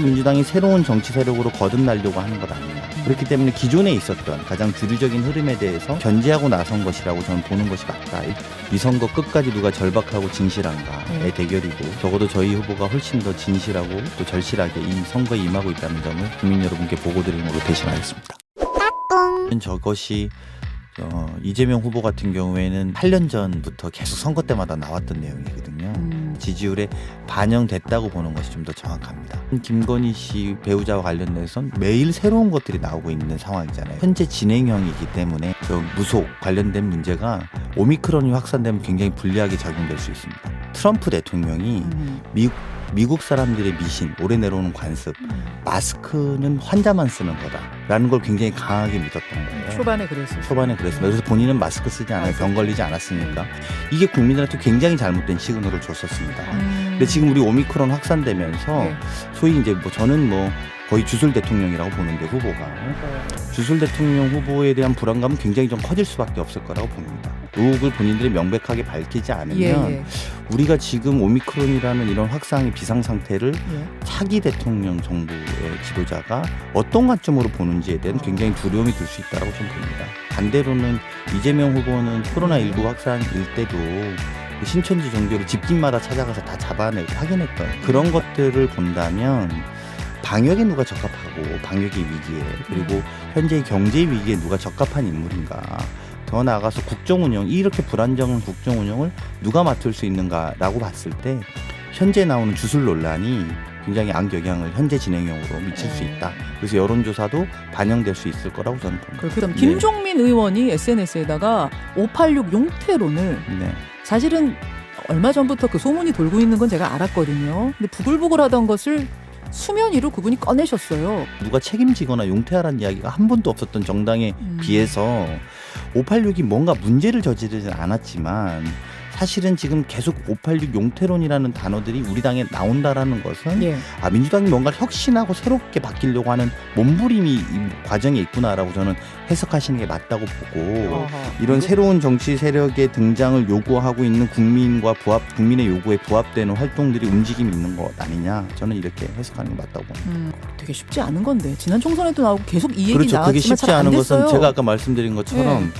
민주당이 새로운 정치 세력으로 거듭나려고 하는 것 아니냐. 그렇기 때문에 기존에 있었던 가장 주류적인 흐름에 대해서 견제하고 나선 것이라고 저는 보는 것이 맞다. 이 선거 끝까지 누가 절박하고 진실한가의 대결이고, 적어도 저희 후보가 훨씬 더 진실하고 또 절실하게 이 선거에 임하고 있다는 점을 국민 여러분께 보고드림으로 대신하겠습니다. 저것이 이재명 후보 같은 경우에는 8년 전부터 계속 선거 때마다 나왔던 내용이거든요. 지지율에 반영됐다고 보는 것이 좀 더 정확합니다. 김건희 씨 배우자와 관련돼서는 매일 새로운 것들이 나오고 있는 상황이잖아요. 현재 진행형이기 때문에 무속 관련된 문제가 오미크론이 확산되면 굉장히 불리하게 작용될 수 있습니다. 트럼프 대통령이 미국 사람들의 미신, 오래 내려오는 관습, 마스크는 환자만 쓰는 거다라는 걸 굉장히 강하게 믿었던 거예요. 초반에 그랬어요. 그래서 본인은 마스크 쓰지 않아요. 병 걸리지 않았으니까. 이게 국민들한테 굉장히 잘못된 시그널을 줬었습니다. 근데 지금 우리 오미크론 확산되면서 소위 이제 저는 거의 주술 대통령이라고 보는데, 후보가 주술 대통령 후보에 대한 불안감은 굉장히 좀 커질 수밖에 없을 거라고 봅니다. 의혹을 본인들이 명백하게 밝히지 않으면 우리가 지금 오미크론이라는 이런 확산의 비상 상태를 차기 대통령 정부의 지도자가 어떤 관점으로 보는지에 대한 굉장히 두려움이 들 수 있다고 저는 봅니다. 반대로는 이재명 후보는 코로나19 확산일 때도 신천지 종교를 집집마다 찾아가서 다 잡아내고 확인했던 그런 것들을 본다면, 방역에 누가 적합하고 방역의 위기에, 그리고 현재의 경제의 위기에 누가 적합한 인물인가, 더 나아가서 국정운영, 이렇게 불안정한 국정운영을 누가 맡을 수 있는가라고 봤을 때 현재 나오는 주술 논란이 굉장히 악영향을 현재 진행형으로 미칠 수 있다. 그래서 여론조사도 반영될 수 있을 거라고 저는 봅니다. 그럼 김종민 의원이 SNS에다가 586 용태론을 사실은 얼마 전부터 그 소문이 돌고 있는 건 제가 알았거든요. 근데 부글부글하던 것을 수면 위로 그분이 꺼내셨어요. 누가 책임지거나 용퇴하라는 이야기가 한 번도 없었던 정당에 비해서 586이 뭔가 문제를 저지르진 않았지만, 사실은 지금 계속 586 용태론이라는 단어들이 우리 당에 나온다라는 것은 민주당이 뭔가 혁신하고 새롭게 바뀌려고 하는 몸부림이 과정에 있구나라고 저는 해석하시는 게 맞다고 보고, 이런 새로운 정치 세력의 등장을 요구하고 있는 국민의 요구에 부합되는 활동들이 움직임이 있는 것 아니냐, 저는 이렇게 해석하는 게 맞다고 봅니다. 되게 쉽지 않은 건데 지난 총선에도 나오고 계속 이 얘기 나왔지만 그게 쉽지 않은 됐어요. 것은 제가 아까 말씀드린 것처럼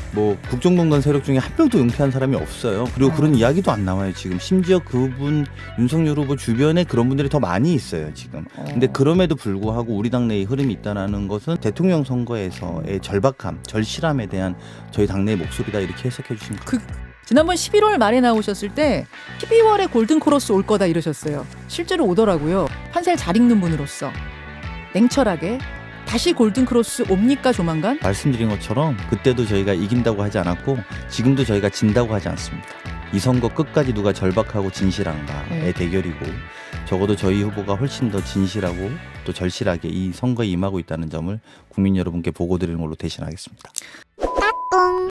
국정농단 세력 중에 한 명도 용퇴한 사람이 없어요. 그리고 그런 이야기도 안 나와요. 지금 심지어 그분 윤석열 후보 주변에 그런 분들이 더 많이 있어요 지금. 근데 그럼에도 불구하고 우리 당내의 흐름이 있다는 것은 대통령 선거에서의 절박함, 절실함에 대한 저희 당내의 목소리다, 이렇게 해석해 주시면 지난번 11월 말에 나오셨을 때 12월에 골든크로스 올 거다 이러셨어요. 실제로 오더라고요. 판세를 잘 읽는 분으로서 냉철하게 다시 골든크로스 옵니까 조만간? 말씀드린 것처럼 그때도 저희가 이긴다고 하지 않았고 지금도 저희가 진다고 하지 않습니다. 이 선거 끝까지 누가 절박하고 진실한가의 대결이고, 적어도 저희 후보가 훨씬 더 진실하고 또 절실하게 이 선거에 임하고 있다는 점을 국민 여러분께 보고드리는 걸로 대신하겠습니다.